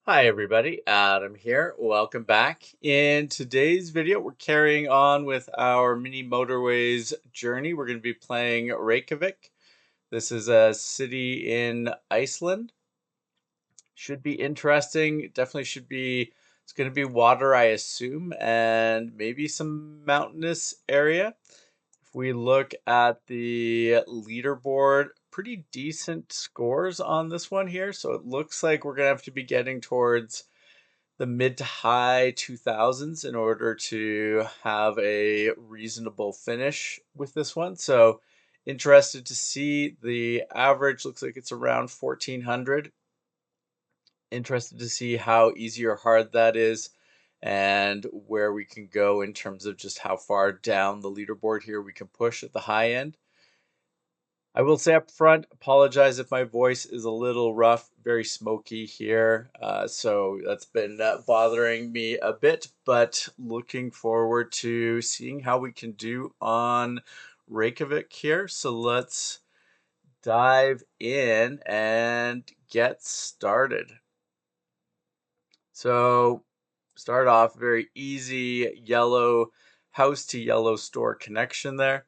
Hi everybody, Adam here. Welcome back. In today's video, we're carrying on with our Mini Motorways journey. We're going to be playing Reykjavik. This is a city in Iceland. Should be interesting. Definitely should be. It's going to be water, I assume, and maybe some mountainous area. If we look at the leaderboard, pretty decent scores on this one here. So it looks like we're going to have to be getting towards the mid to high 2000s in order to have a reasonable finish with this one. So interested to see the average looks like it's around 1400. Interested to see how easy or hard that is and where we can go in terms of just how far down the leaderboard here we can push at the high end. I will say up front, apologize if my voice is a little rough, very smoky here. So that's been bothering me a bit, but looking forward to seeing how we can do on Reykjavik here. So let's dive in and get started. So start off very easy yellow house to yellow store connection there.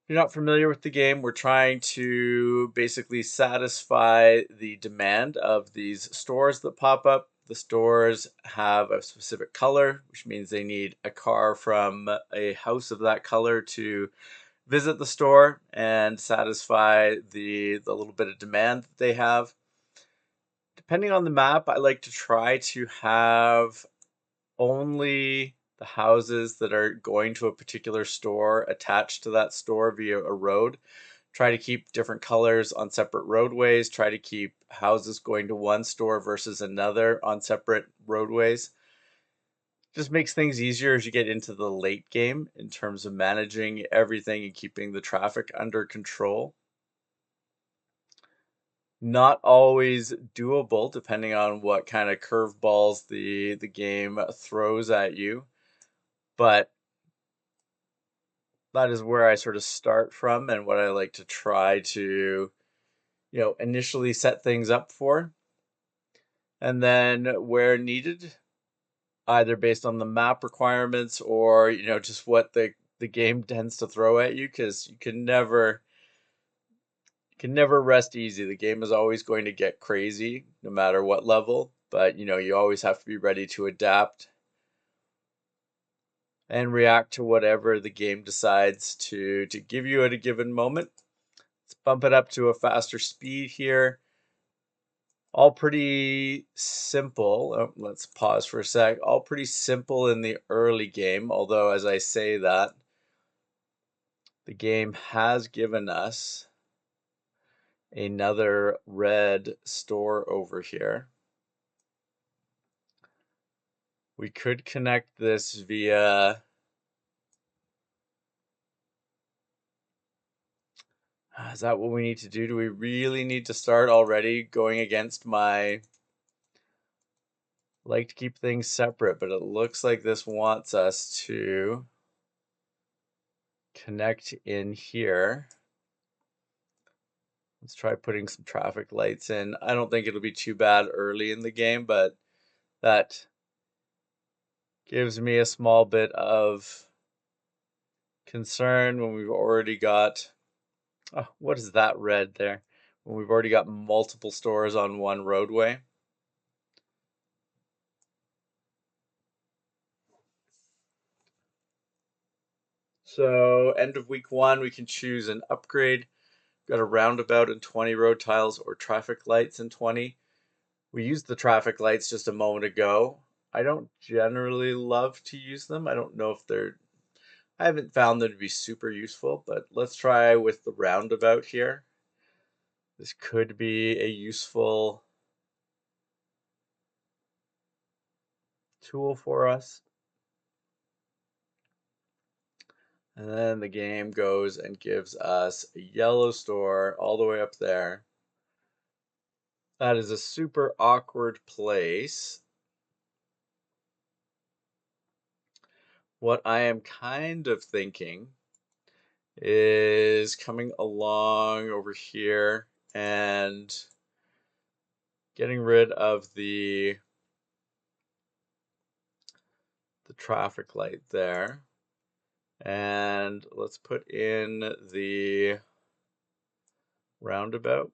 If you're not familiar with the game, we're trying to basically satisfy the demand of these stores that pop up. The stores have a specific color, which means they need a car from a house of that color to visit the store and satisfy the little bit of demand that they have. Depending on the map, I like to try to have only the houses that are going to a particular store attached to that store via a road. Try to keep different colors on separate roadways. Try to keep houses going to one store versus another on separate roadways. Just makes things easier as you get into the late game in terms of managing everything and keeping the traffic under control. Not always doable depending on what kind of curveballs the game throws at you, but that is where I sort of start from and what I like to try to, initially set things up for. And then where needed, either based on the map requirements or, just what the game tends to throw at you, because you can never rest easy. The game is always going to get crazy no matter what level, but you always have to be ready to adapt and react to whatever the game decides to give you at a given moment. Let's bump it up to a faster speed here. All pretty simple. Oh, let's pause for a sec. All pretty simple in the early game, although as I say that, the game has given us another red store over here. We could connect this via is that what we need to do? Do we really need to start already going against my like to keep things separate, but it looks like this wants us to connect in here. Let's try putting some traffic lights in. I don't think it'll be too bad early in the game, but that gives me a small bit of concern when we've already got, oh, what is that red there? When we've already got multiple stores on one roadway. So end of week 1, we can choose an upgrade. Got a roundabout and 20 road tiles or traffic lights and 20. We used the traffic lights just a moment ago. I don't generally love to use them. I don't know if I haven't found them to be super useful, but let's try with the roundabout here. This could be a useful tool for us. And then the game goes and gives us a yellow store all the way up there. That is a super awkward place. What I am kind of thinking is coming along over here and getting rid of the traffic light there. And let's put in the roundabout.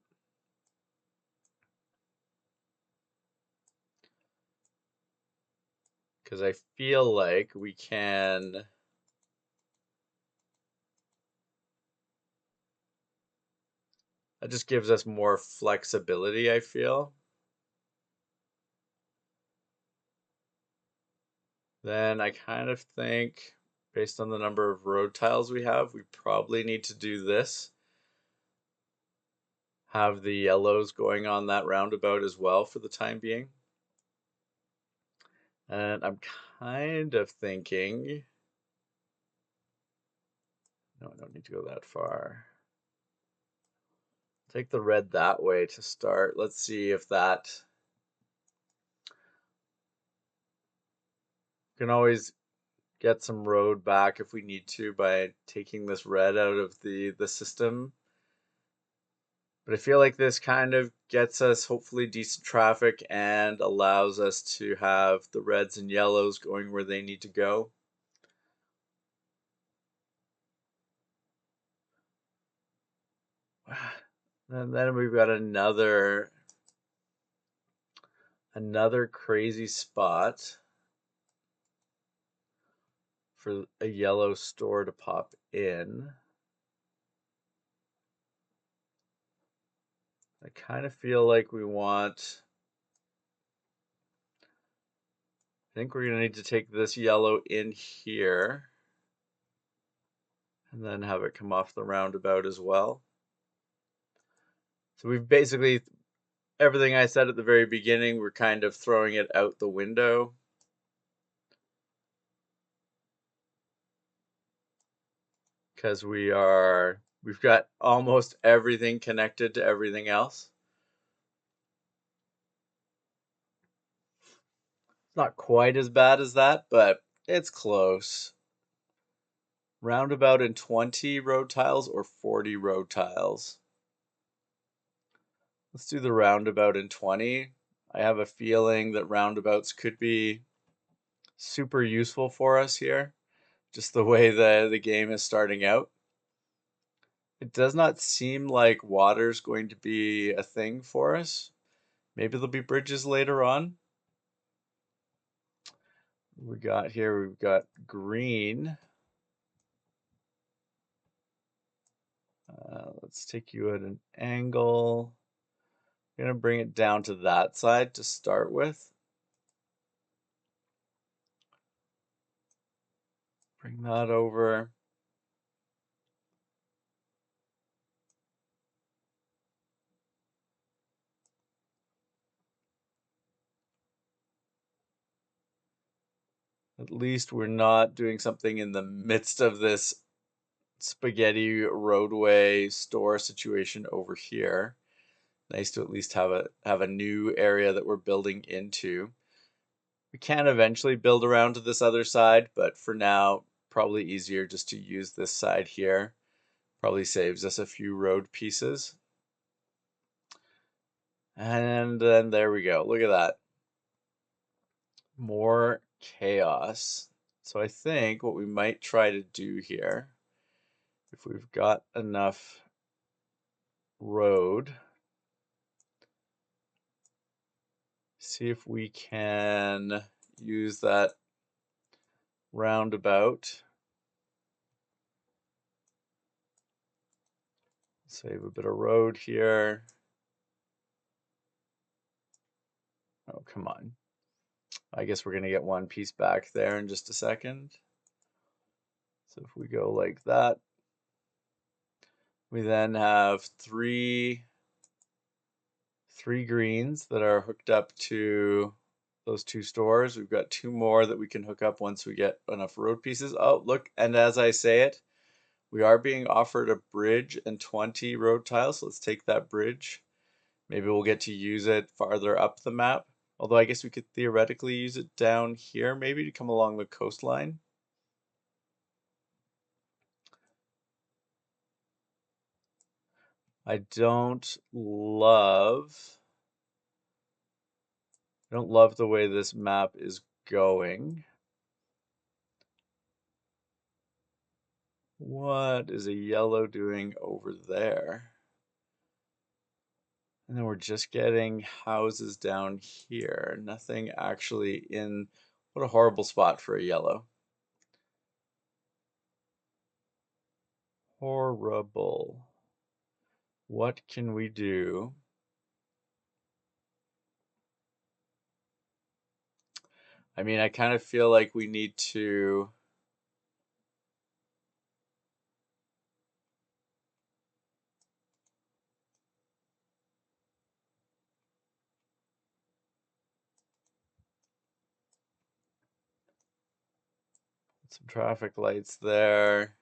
Because I feel like we can that just gives us more flexibility, I feel. Then I kind of think, based on the number of road tiles we have, we probably need to do this. Have the yellows going on that roundabout as well for the time being. And I'm kind of thinking, no, I don't need to go that far. Take the red that way to start. Let's see if that can always get some road back if we need to by taking this red out of the system. But I feel like this kind of gets us hopefully decent traffic and allows us to have the reds and yellows going where they need to go. And then we've got another crazy spot for a yellow store to pop in. I kind of feel like we want, I think we're going to need to take this yellow in here and then have it come off the roundabout as well. So we've basically, everything I said at the very beginning, we're kind of throwing it out the window. Because we've got almost everything connected to everything else. It's not quite as bad as that, but it's close. Roundabout in 20 road tiles or 40 road tiles? Let's do the roundabout in 20. I have a feeling that roundabouts could be super useful for us here, just the way the game is starting out. It does not seem like water's going to be a thing for us. Maybe there'll be bridges later on. We've got green. Let's take you at an angle. I'm gonna bring it down to that side to start with. Bring that over. At least we're not doing something in the midst of this spaghetti roadway store situation over here. Nice to at least have a new area that we're building into. We can eventually build around to this other side, but for now, probably easier just to use this side here. Probably saves us a few road pieces. And then there we go. Look at that. More chaos. So I think what we might try to do here, if we've got enough road, see if we can use that roundabout. Save a bit of road here. Oh, come on. I guess we're going to get one piece back there in just a second. So if we go like that, we then have three greens that are hooked up to those two stores. We've got two more that we can hook up once we get enough road pieces. Oh, look, and as I say it, we are being offered a bridge and 20 road tiles. So let's take that bridge. Maybe we'll get to use it farther up the map. Although I guess we could theoretically use it down here, maybe to come along the coastline. I don't love, I don't love the way this map is going. What is a yellow doing over there? And then we're just getting houses down here. Nothing actually in. What a horrible spot for a yellow. Horrible. What can we do? I mean, I kind of feel like we need to. Some traffic lights there.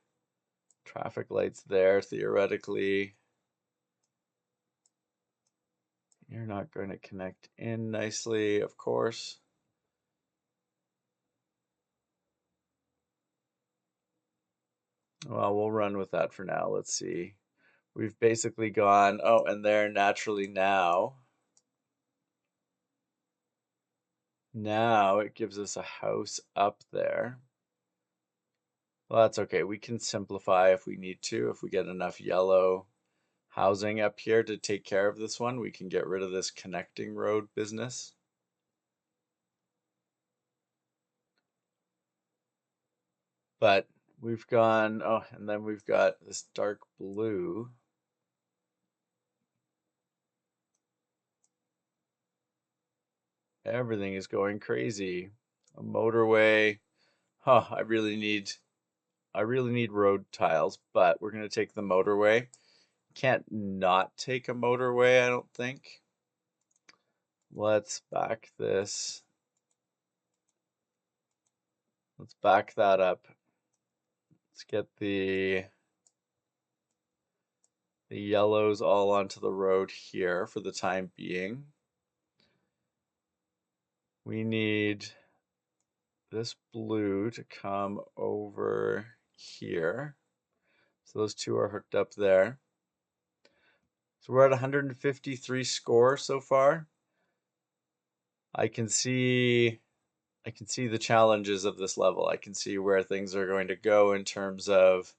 Traffic lights there, theoretically. You're not going to connect in nicely, of course. Well, we'll run with that for now. Let's see. We've basically gone, oh, and there naturally now. Now it gives us a house up there. Well, that's okay. We can simplify if we need to. If we get enough yellow housing up here to take care of this one, we can get rid of this connecting road business. But we've gone, oh, and then we've got this dark blue. Everything is going crazy. A motorway. Huh, I really need road tiles, but we're gonna take the motorway. Can't not take a motorway, I don't think. Let's back this. Let's back that up. Let's get the yellows all onto the road here for the time being. We need this blue to come over here. So those two are hooked up there. So we're at 153 score so far. I can see the challenges of this level. I can see where things are going to go in terms of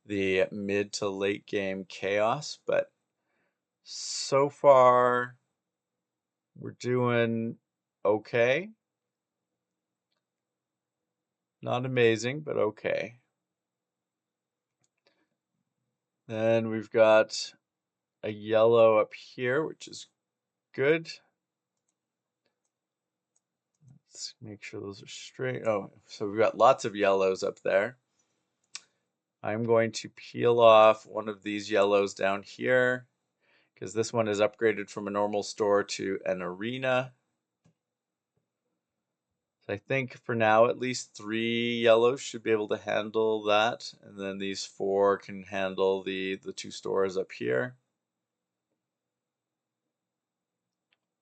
the mid to late game chaos, but so far we're doing okay. Not amazing, but okay. Then we've got a yellow up here, which is good. Let's make sure those are straight. Oh, so we've got lots of yellows up there. I'm going to peel off one of these yellows down here because this one is upgraded from a normal store to an arena. So I think for now at least 3 yellows should be able to handle that, and then these 4 can handle the 2 stores up here.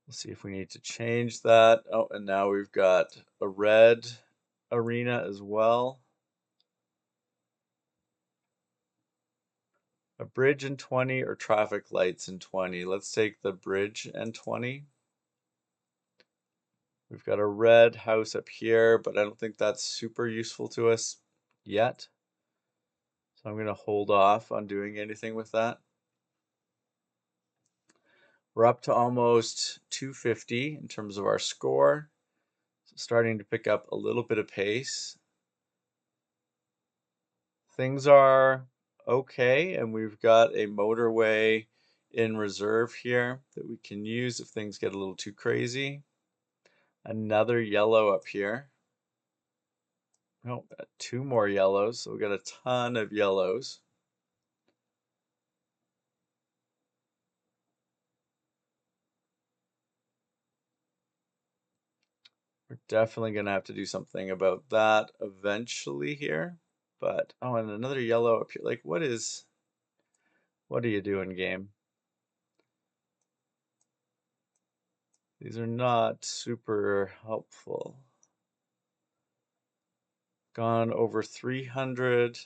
We'll see if we need to change that. Oh, and now we've got a red arena as well. A bridge and 20 or traffic lights and 20. Let's take the bridge and 20. We've got a red house up here, but I don't think that's super useful to us yet. So I'm going to hold off on doing anything with that. We're up to almost 250 in terms of our score. So starting to pick up a little bit of pace. Things are okay, and we've got a motorway in reserve here that we can use if things get a little too crazy. Another yellow up here. Oh, 2 more yellows, so we got a ton of yellows. We're definitely gonna have to do something about that eventually here. But oh, and another yellow up here. Like, what are you doing, game? These are not super helpful. Gone over 300.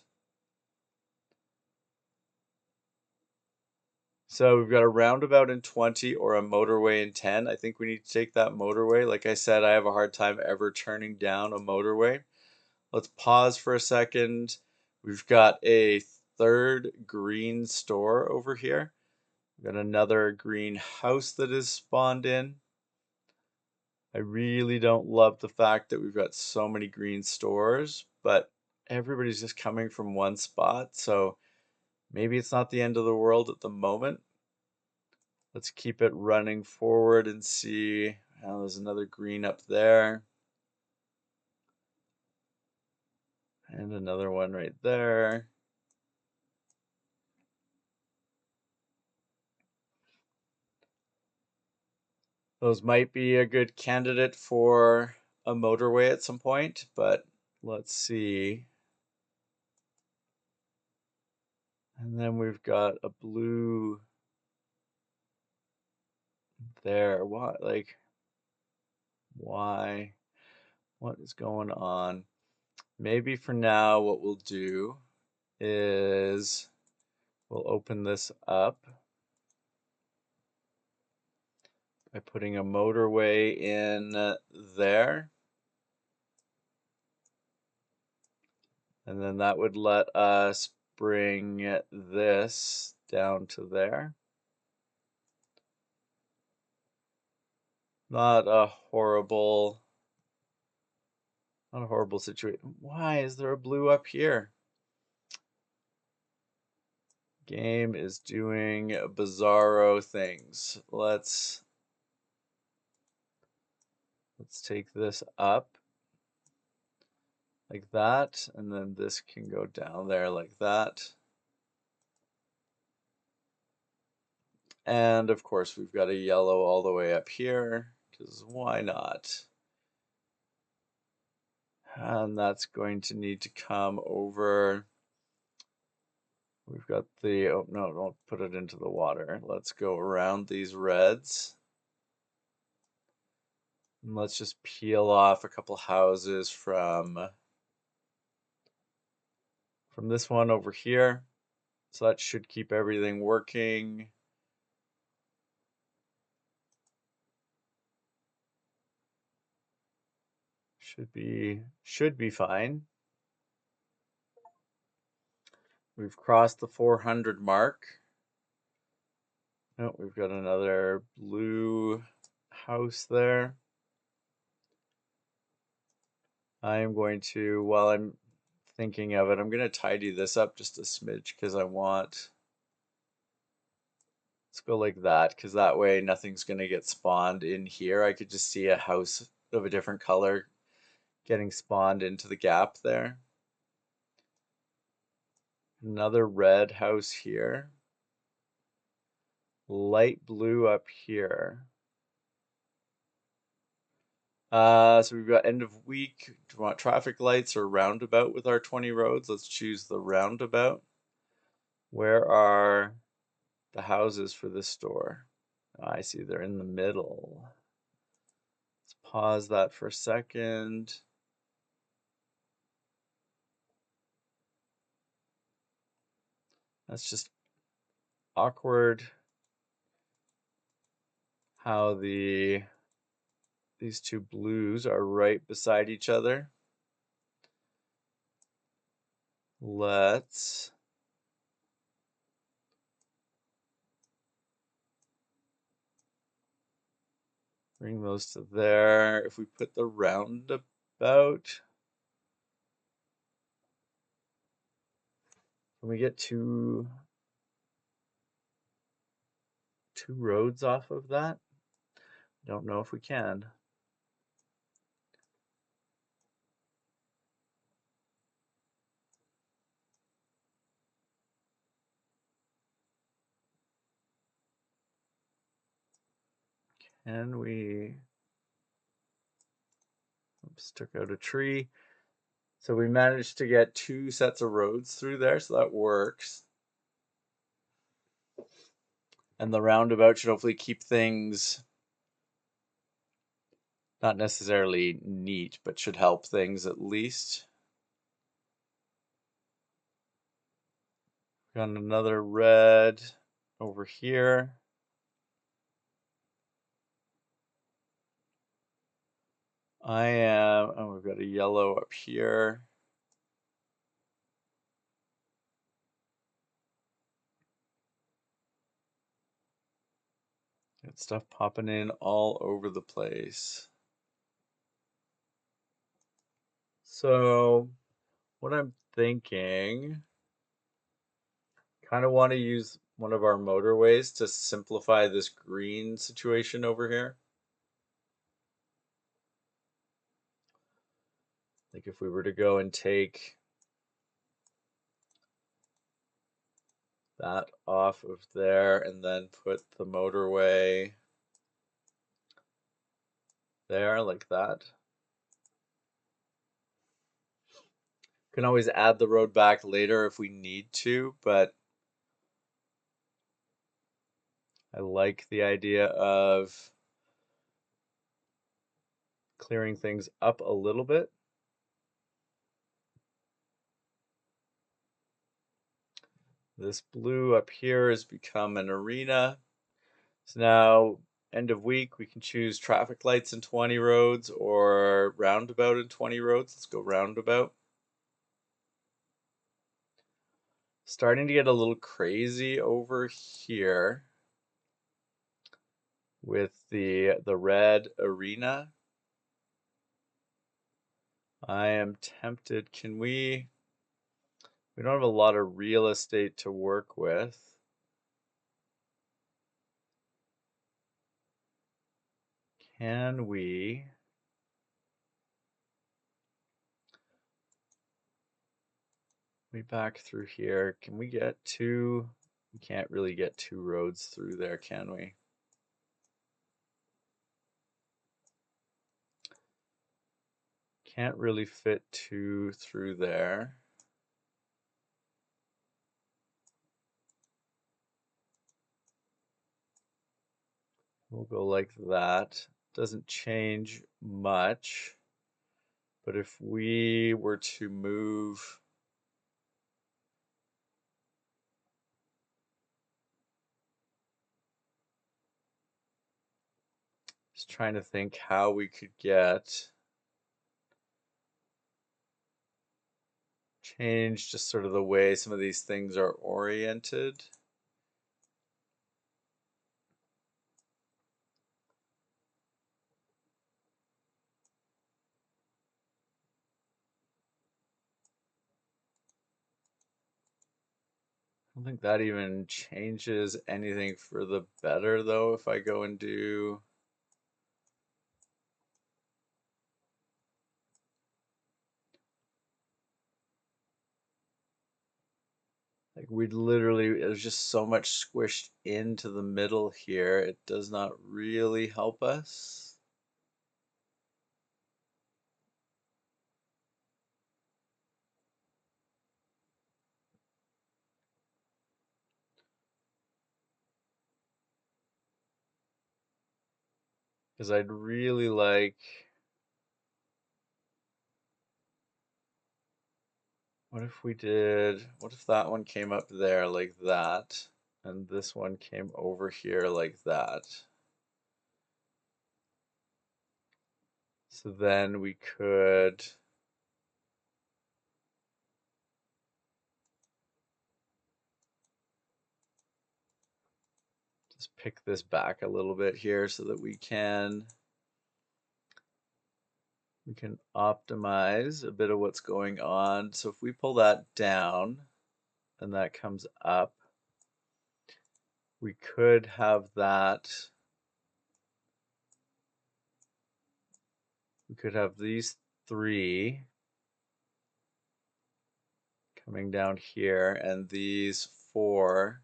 So we've got a roundabout in 20 or a motorway in 10. I think we need to take that motorway. Like I said, I have a hard time ever turning down a motorway. Let's pause for a second. We've got a third green store over here. We've got another green house that is spawned in. I really don't love the fact that we've got so many green stores, but everybody's just coming from one spot, so maybe it's not the end of the world at the moment. Let's keep it running forward and see. Oh, there's another green up there. And another one right there. Those might be a good candidate for a motorway at some point, but let's see. And then we've got a blue there. What, like, why? What is going on? Maybe for now, what we'll do is we'll open this up by putting a motorway in there. And then that would let us bring this down to there. Not a horrible situation. Why is there a blue up here? Game is doing bizarro things. Let's take this up like that, and then this can go down there like that. And of course, we've got a yellow all the way up here, because why not? And that's going to need to come over. We've got the, oh no, don't put it into the water. Let's go around these reds. And let's just peel off a couple houses from this one over here. So that should keep everything working. Should be fine. We've crossed the 400 mark. Oh, we've got another blue house there. I am going to, while I'm thinking of it, I'm going to tidy this up just a smidge because I want, let's go like that, because that way nothing's going to get spawned in here. I could just see a house of a different color getting spawned into the gap there. Another red house here. Light blue up here. So we've got end of week. Do you want traffic lights or roundabout with our 20 roads? Let's choose the roundabout. Where are the houses for this store? Oh, I see they're in the middle. Let's pause that for a second. That's just awkward how these two blues are right beside each other. Let's bring those to there. If we put the roundabout, can we get two roads off of that? Don't know if we can. Can we? Oops, took out a tree. So we managed to get two sets of roads through there, so that works. And the roundabout should hopefully keep things not necessarily neat, but should help things at least. Got another red. over here. Oh, we've got a yellow up here. Got stuff popping in all over the place. So what I'm thinking, kind of want to use one of our motorways to simplify this green situation over here. Like if we were to go and take that off of there and then put the motorway there like that. Can always add the road back later if we need to, but I like the idea of clearing things up a little bit. This blue up here has become an arena. So now, end of week, we can choose traffic lights in 20 roads or roundabout in 20 roads. Let's go roundabout. Starting to get a little crazy over here with the red arena. I am tempted. We don't have a lot of real estate to work with. Can we back through here? Can we get two? We can't really get two roads through there, can we? Can't really fit two through there. We'll go like that. Doesn't change much. But if we were to move just trying to think how we could change just sort of the way some of these things are oriented. I don't think that even changes anything for the better though if I go and do like we'd literally, there's just so much squished into the middle here. It does not really help us. Because I'd really like, what if that one came up there like that, and this one came over here like that? So then we could just pick this back a little bit here so that we can optimize a bit of what's going on. So if we pull that down and that comes up, we could have that. We could have these three coming down here and these four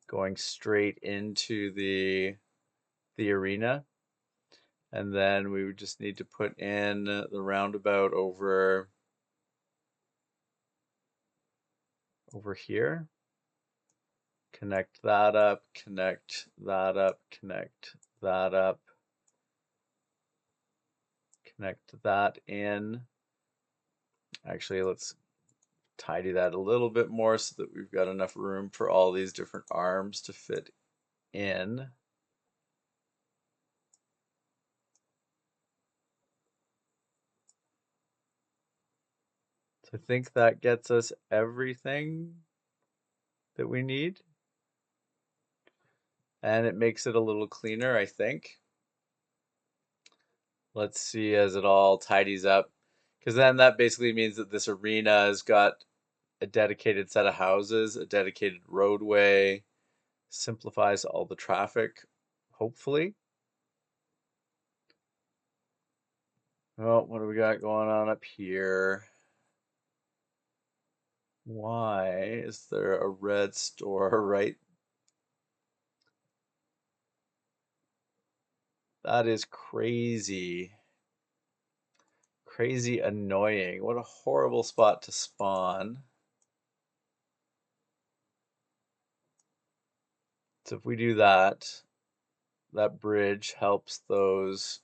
going straight into the arena. And then we would just need to put in the roundabout over here. Connect that up, connect that up, connect that up, connect that in. Actually, let's tidy that a little bit more so that we've got enough room for all these different arms to fit in. So I think that gets us everything that we need. And it makes it a little cleaner, I think. Let's see as it all tidies up. Because then that basically means that this arena has got a dedicated set of houses, a dedicated roadway, simplifies all the traffic, hopefully. Oh, what do we got going on up here? Why is there a red store right? That is crazy. Crazy annoying. What a horrible spot to spawn. So if we do that, that bridge helps those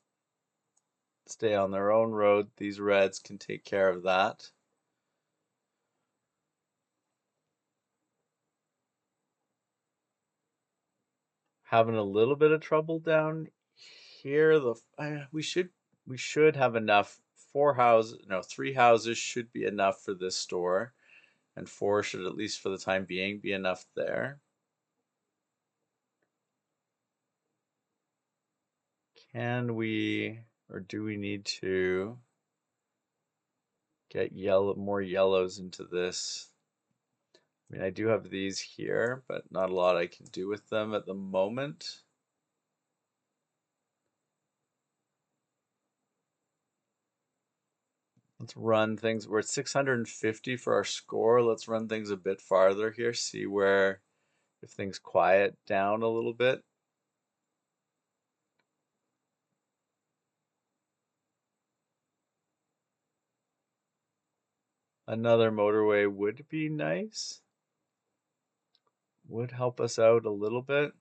stay on their own road. These reds can take care of that. Having a little bit of trouble down here. We should have enough. 4 houses, no, 3 houses should be enough for this store, and 4 should, at least for the time being, be enough there. Can we, or do we need to get more yellows into this? I mean, I do have these here, but not a lot I can do with them at the moment. Let's run things. We're at 650 for our score. Let's run things a bit farther here, see where, if things quiet down a little bit. Another motorway would be nice. Would help us out a little bit.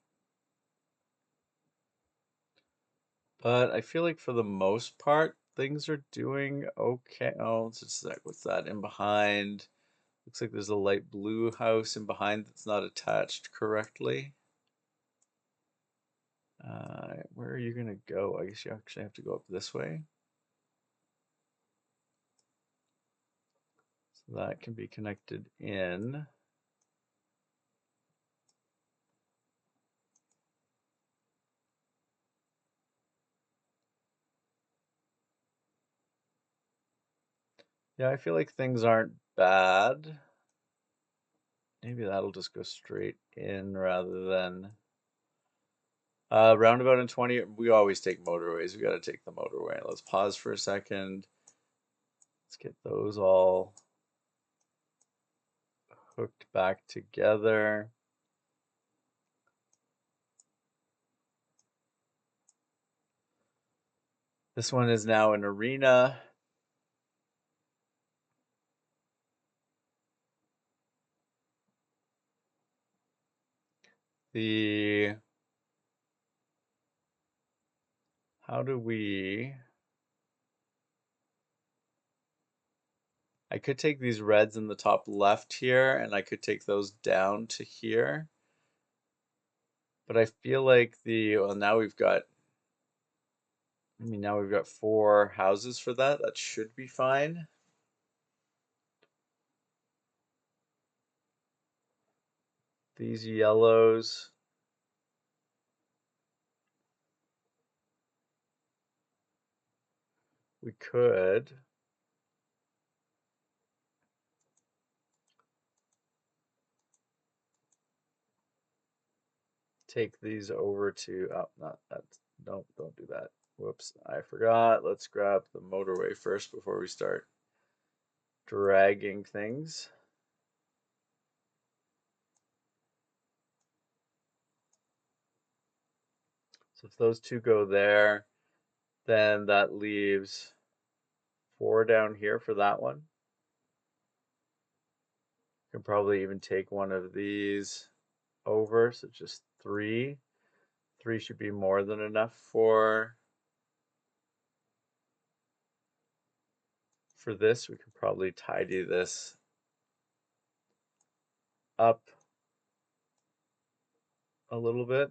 But I feel like for the most part, things are doing okay. Oh, it's just like, what's that in behind? Looks like there's a light blue house in behind that's not attached correctly. Where are you gonna go? I guess you actually have to go up this way. So that can be connected in. Yeah, I feel like things aren't bad. Maybe that'll just go straight in rather than roundabout in 20. We always take motorways. We got to take the motorway. Let's pause for a second. Let's get those all hooked back together. This one is now an arena. The how do we I could take these reds in the top left here and I could take those down to here. But I feel like well, now we've got, I mean, now we've got 4 houses for that. That should be fine. These yellows. We could. Take these over to, oh, not that. Don't do that. Whoops, I forgot. Let's grab the motorway first before we start dragging things. So if those 2 go there, then that leaves 4 down here for that one. Can probably even take one of these over, so just 3. 3 should be more than enough for this. We could probably tidy this up a little bit.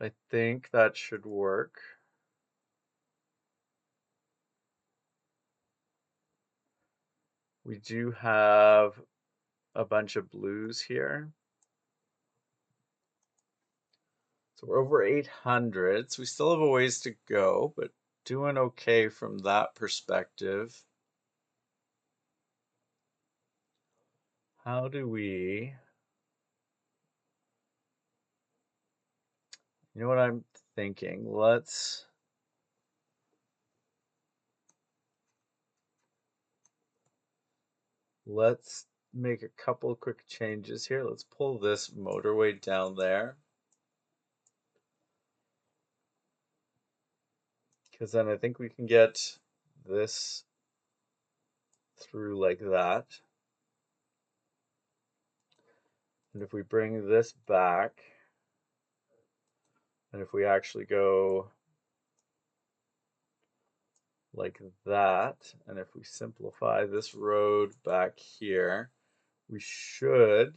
I think that should work. We do have a bunch of blues here. So we're over 800, so we still have a ways to go, but doing okay from that perspective. How do we... You know what I'm thinking? Let's make a couple quick changes here. Let's pull this motorway down there, because then I think we can get this through like that. And if we bring this back, and if we actually go like that, and if we simplify this road back here, we should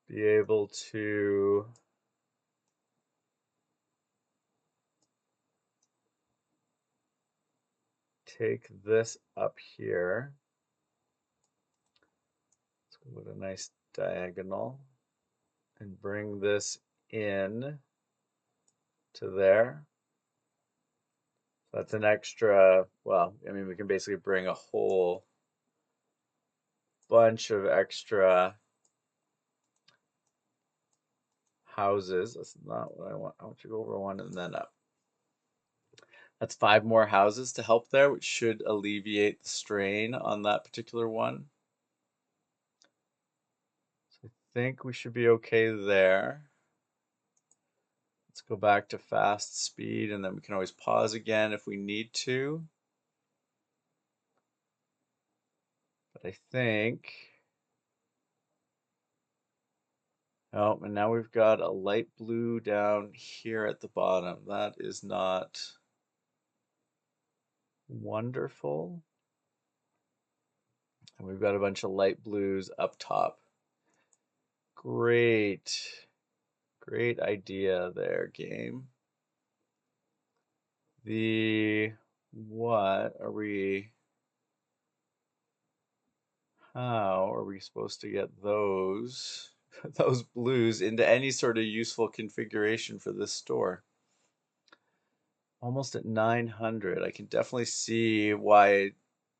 be able to take this up here. Let's go with a nice diagonal and bring this in to there. That's an extra, well, I mean, we can basically bring a whole bunch of extra houses. That's not what I want. I want you to go over one and then up. That's 5 more houses to help there, which should alleviate the strain on that particular one. So I think we should be okay there. Let's go back to fast speed, and then we can always pause again if we need to. But I think... Oh, and now we've got a light blue down here at the bottom. That is not wonderful. And we've got a bunch of light blues up top. Great. Great idea there, game. What are we... How are we supposed to get those those blues into any sort of useful configuration for this store? Almost at 900. I can definitely see why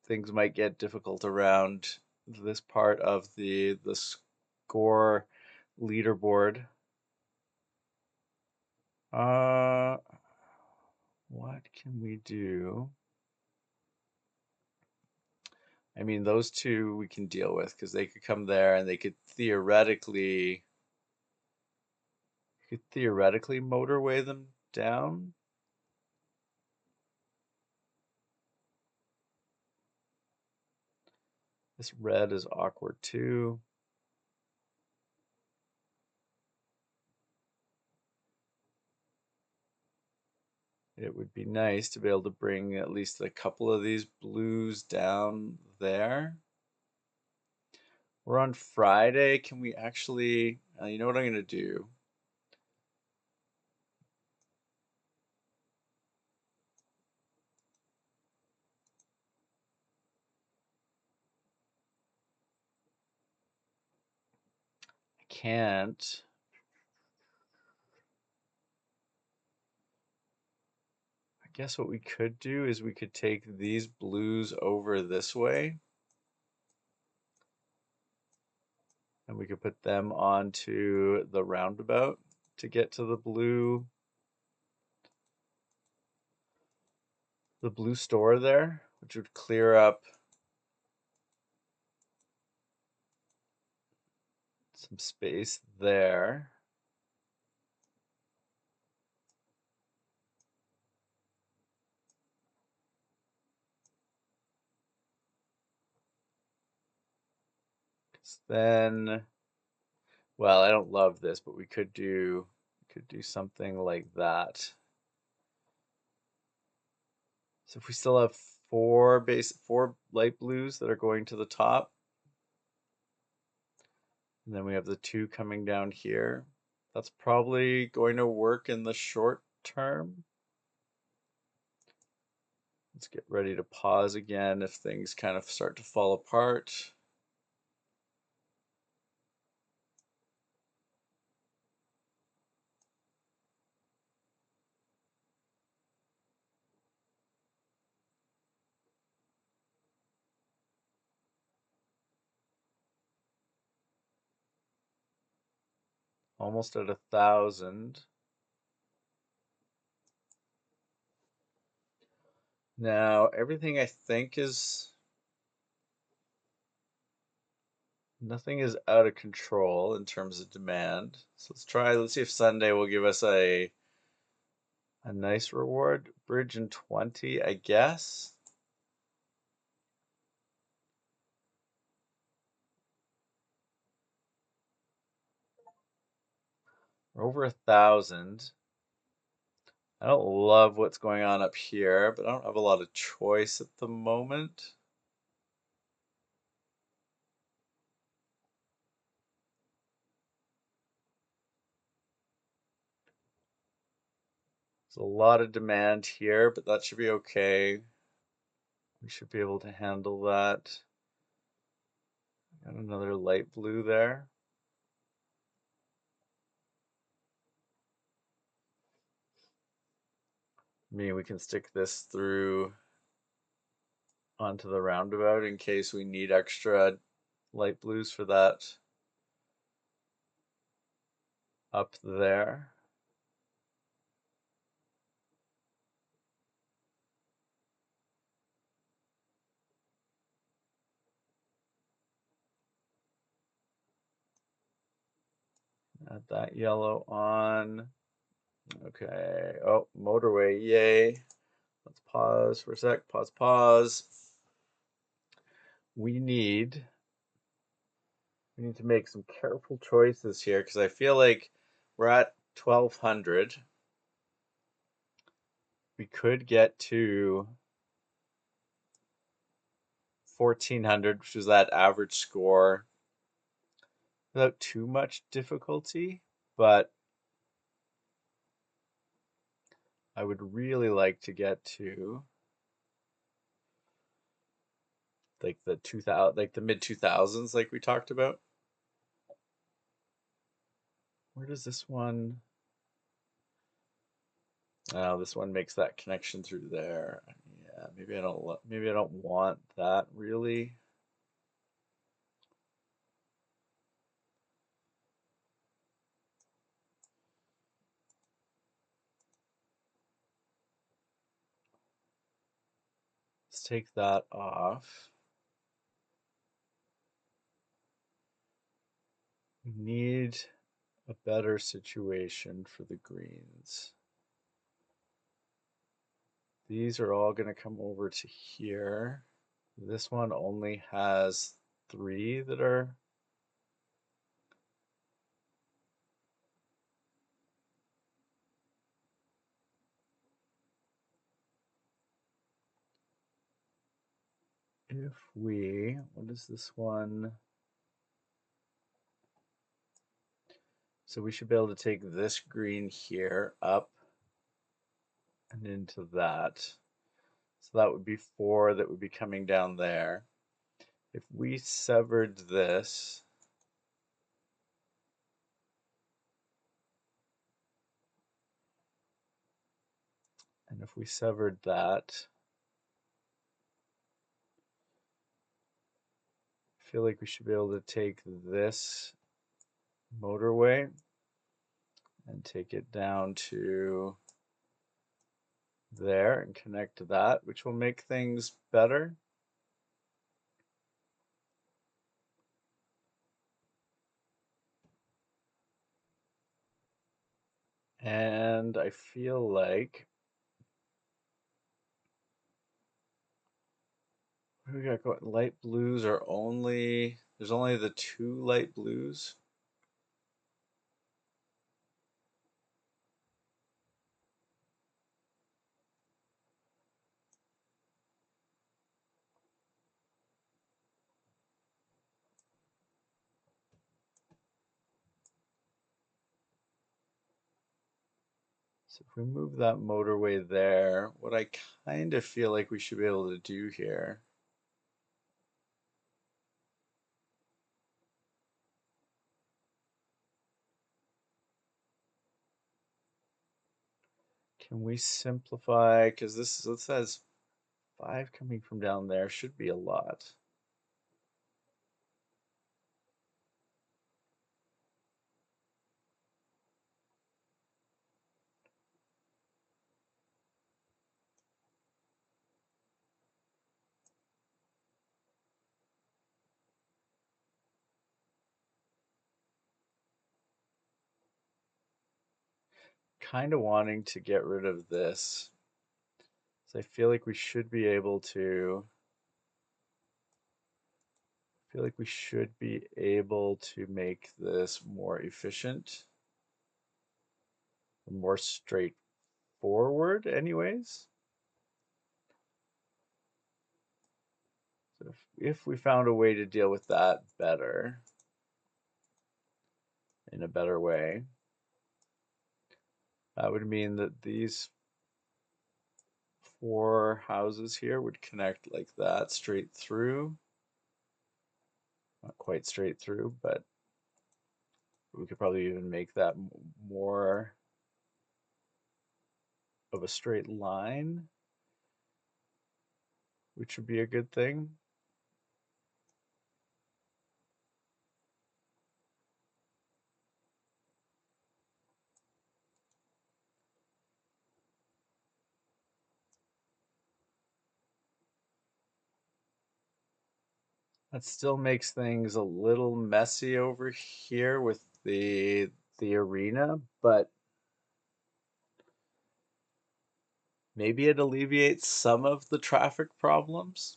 things might get difficult around this part of the score leaderboard. What can we do? I mean, those two we can deal with because they could come there and they could theoretically motorway them down. This red is awkward too. It would be nice to be able to bring at least a couple of these blues down there. We're on Friday. Can we actually, you know what I'm going to do? I can't. I guess what we could do is we could take these blues over this way. And we could put them onto the roundabout to get to the blue store there, which would clear up some space there. Then, well, I don't love this, but we could could do something like that. So if we still have four light blues that are going to the top, and then we have the two coming down here, that's probably going to work in the short term. Let's get ready to pause again if things kind of start to fall apart. Almost at 1,000. Now everything I think is, nothing is out of control in terms of demand. So let's see if Sunday will give us a nice reward. Bridge in 20, I guess. We're over 1,000. I don't love what's going on up here, but I don't have a lot of choice at the moment. There's a lot of demand here, but that should be okay. We should be able to handle that. Got another light blue there. Maybe we can stick this through onto the roundabout in case we need extra light blues for that up there. Add that yellow on. Okay. Oh, motorway. Yay. Let's pause for a sec. Pause. We need to make some careful choices here because I feel like we're at 1,200. We could get to 1,400, which is that average score, without too much difficulty, but I would really like to get to like the 2000, like the mid 2000s, like we talked about. Where does this one? Oh, this one makes that connection through there. Yeah, maybe I don't want that really. Let's take that off. We need a better situation for the greens. These are all going to come over to here. This one only has 3 that are. What is this one? So we should be able to take this green here up and into that. So that would be 4 that would be coming down there. If we severed this, and if we severed that, I feel like we should be able to take this motorway and take it down to there and connect to that, which will make things better. And I feel like we got going. Light blues are only, there's only the 2 light blues. So if we move that motorway there, what I kind of feel like we should be able to do here, can we simplify, because this says 5 coming from down there should be a lot. Kind of wanting to get rid of this. So I feel like we should be able to make this more efficient, more straightforward anyways. So if we found a way to deal with that better, in a better way, that would mean that these 4 houses here would connect like that straight through. Not quite straight through, but we could probably even make that more of a straight line, which would be a good thing. That still makes things a little messy over here with the arena, but maybe it alleviates some of the traffic problems.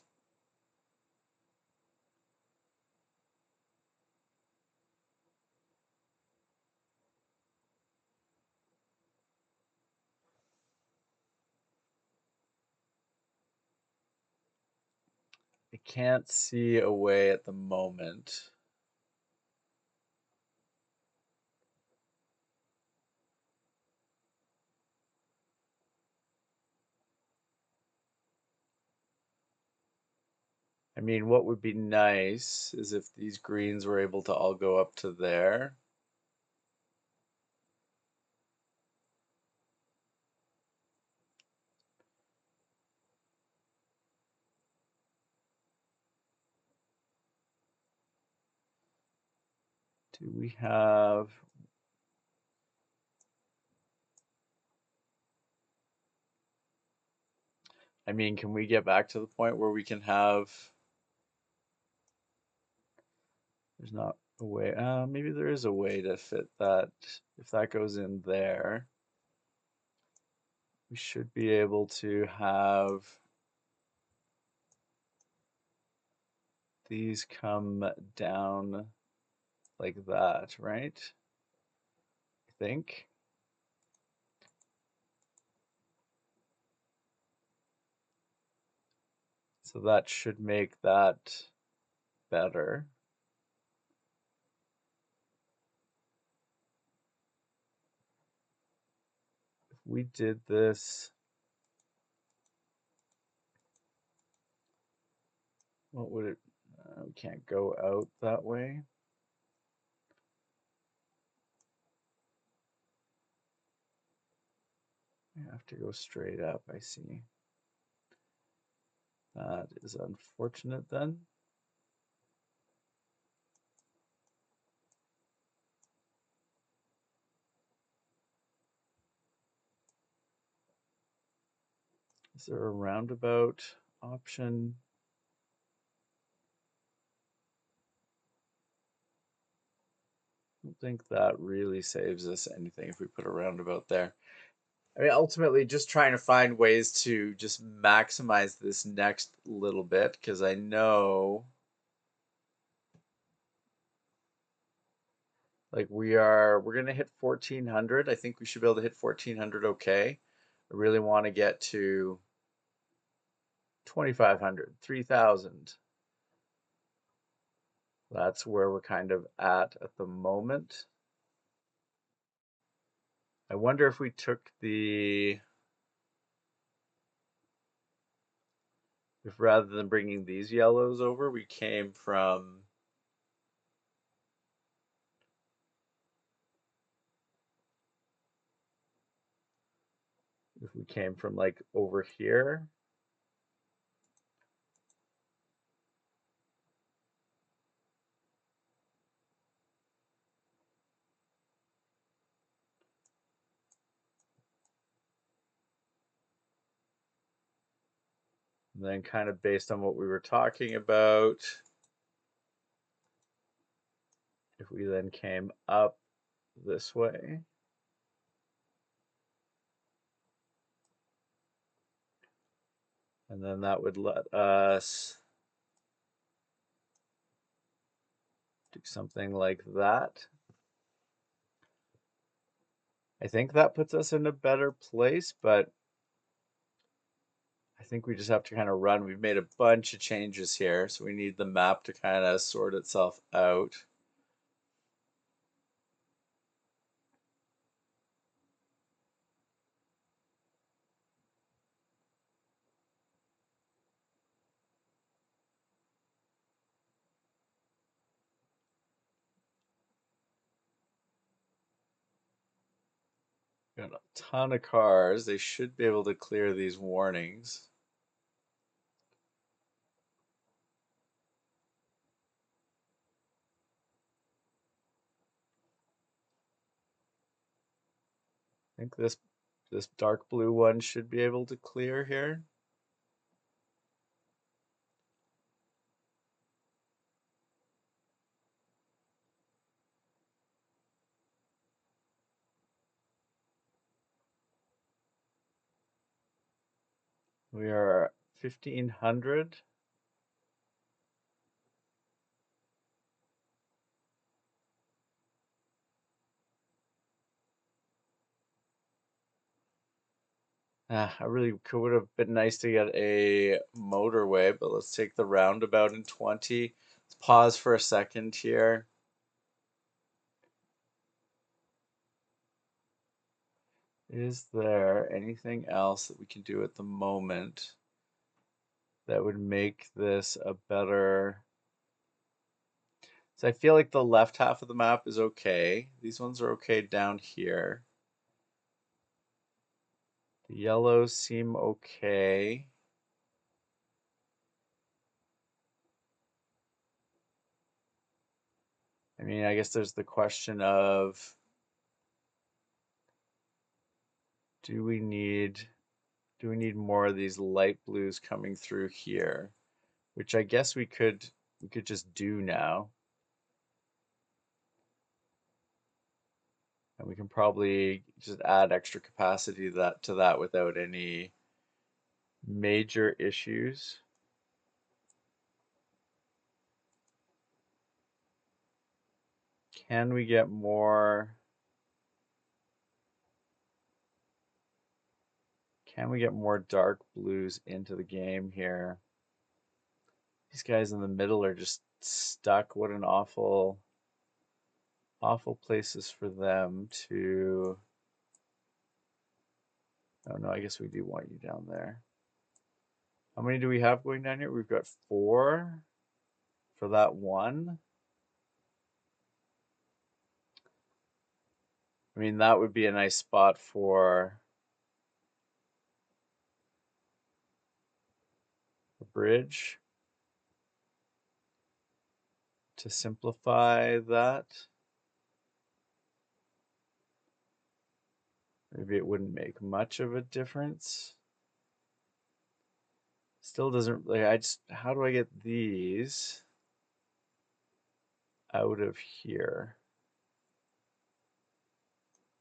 I can't see a way at the moment. I mean, what would be nice is if these greens were able to all go up to there. Do we have, I mean, can we get back to the point where we can have, there's not a way, maybe there is a way to fit that. If that goes in there, we should be able to have these come down like that, right? I think. So that should make that better. If we did this, what would it, we can't go out that way. I have to go straight up, I see. That is unfortunate then. Is there a roundabout option? I don't think that really saves us anything if we put a roundabout there. I mean, ultimately, just trying to find ways to just maximize this next little bit because I know, like, we're gonna hit 1400. I think we should be able to hit 1400 okay. I really want to get to 2500, 3000. That's where we're kind of at the moment. I wonder if we took if rather than bringing these yellows over, we came from, if we came from like over here. And then kind of based on what we were talking about, if we then came up this way, and then that would let us do something like that. I think that puts us in a better place, but I think we just have to kind of run. We've made a bunch of changes here, so we need the map to kind of sort itself out. Got a ton of cars. They should be able to clear these warnings. I think this dark blue one should be able to clear here. We are 1500. I really would have been nice to get a motorway, but let's take the roundabout in 20. Let's pause for a second here. Is there anything else that we can do at the moment that would make this a better... So I feel like the left half of the map is okay. These ones are okay down here. The yellows seem okay. I mean, I guess there's the question of, do we need more of these light blues coming through here? Which I guess we could just do now. And we can probably just add extra capacity to that without any major issues. Can we get more? Can we get more dark blues into the game here? These guys in the middle are just stuck. What an awful places for them to... Oh no, I guess we do want you down there. How many do we have going down here? We've got 4 for that one. I mean, that would be a nice spot for a bridge to simplify that. Maybe it wouldn't make much of a difference. Still doesn't, like, how do I get these out of here?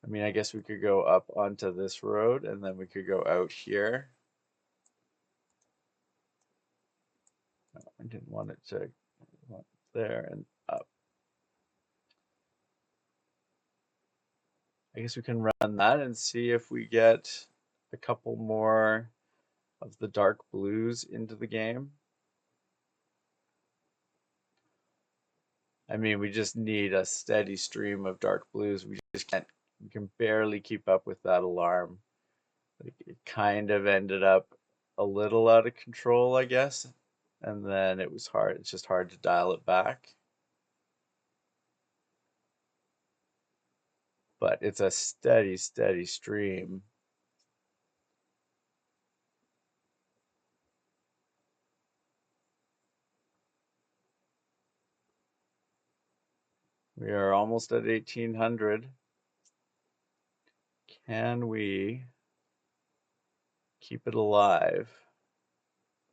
I mean, I guess we could go up onto this road and then we could go out here. No, I didn't want it to go there and up. I guess we can run that and see if we get a couple more of the dark blues into the game. I mean, we just need a steady stream of dark blues. We just can't You can barely keep up with that alarm. Like it kind of ended up a little out of control, I guess. And then it was hard. It's just hard to dial it back. But it's a steady, steady stream. We are almost at 1800. Can we keep it alive?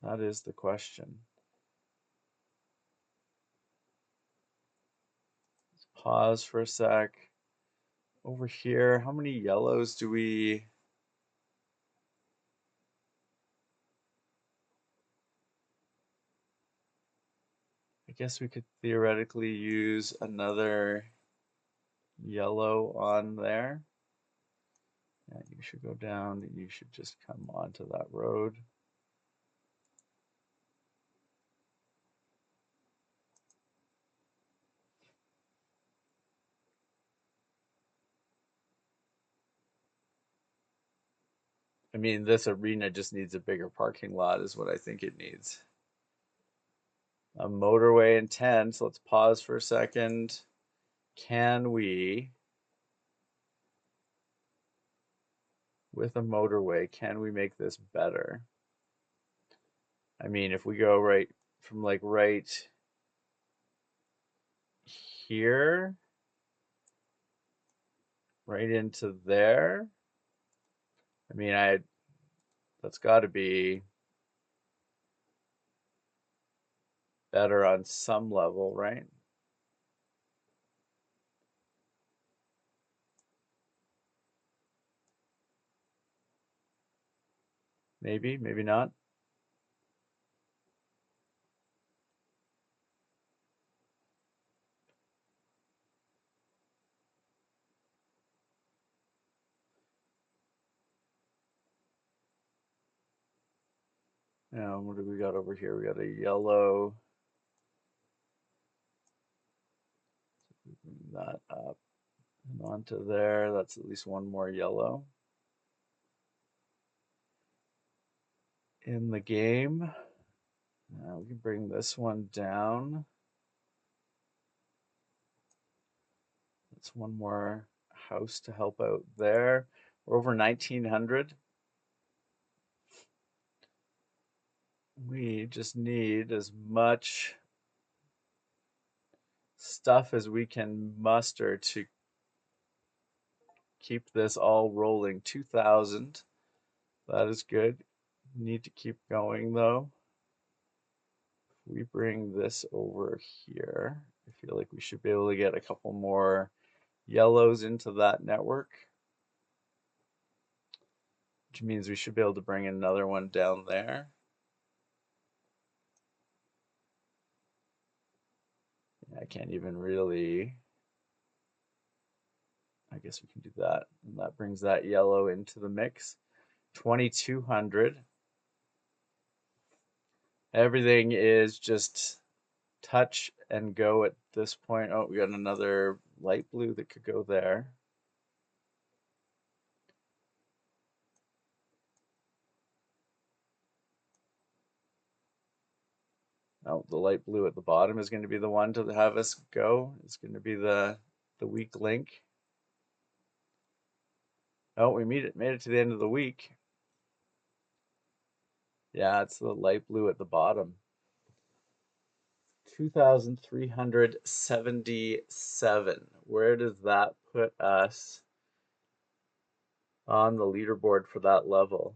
That is the question. Let's pause for a sec. Over here, how many yellows do we... I guess we could theoretically use another yellow on there. Yeah, you should go down. You should just come onto that road. I mean, this arena just needs a bigger parking lot is what I think it needs. A motorway in 10, so let's pause for a second. Can we, with a motorway, can we make this better? I mean, if we go right from like right here, right into there. I mean, that's got to be better on some level, right? Maybe, maybe not. What do we got over here? We got a yellow. Bring that up and onto there. That's at least one more yellow in the game. We can bring this one down. That's one more house to help out there. We're over 1900. We just need as much stuff as we can muster to keep this all rolling. 2000. That is good. Need to keep going though. If we bring this over here, I feel like we should be able to get a couple more yellows into that network, which means we should be able to bring another one down there. I can't even really, I guess we can do that. And that brings that yellow into the mix. 2200. Everything is just touch and go at this point. Oh, we got another light blue that could go there. Oh, the light blue at the bottom is going to be the one to have us go. It's going to be the weak link. Oh, we made it to the end of the week. Yeah, it's the light blue at the bottom. 2,377. Where does that put us on the leaderboard for that level?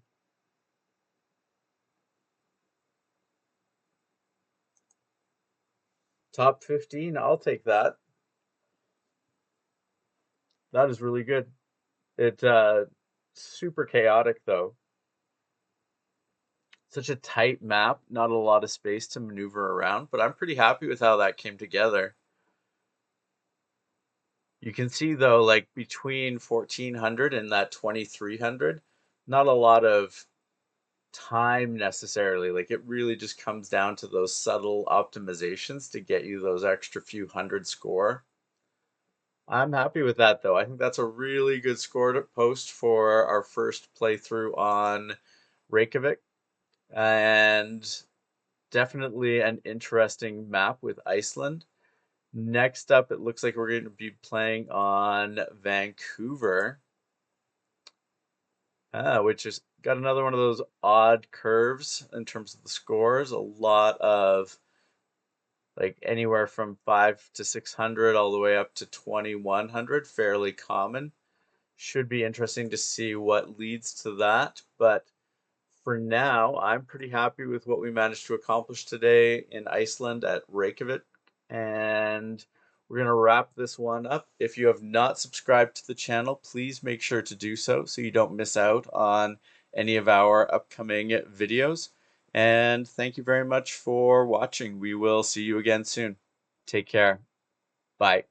Top 15, I'll take that. That is really good. It's super chaotic though. Such a tight map, not a lot of space to maneuver around, but I'm pretty happy with how that came together. You can see though, like between 1400 and that 2300, not a lot of time necessarily. Like it really just comes down to those subtle optimizations to get you those extra few hundred score. I'm happy with that though. I think that's a really good score to post for our first playthrough on Reykjavik, and definitely an interesting map with Iceland. Next up, it looks like we're going to be playing on Vancouver, which has got another one of those odd curves in terms of the scores. A lot of like anywhere from 5 to 600 all the way up to 2100, fairly common. Should be interesting to see what leads to that. But for now, I'm pretty happy with what we managed to accomplish today in Iceland at Reykjavik. And we're going to wrap this one up. If you have not subscribed to the channel, please make sure to do so you don't miss out on any of our upcoming videos. And thank you very much for watching. We will see you again soon. Take care. Bye.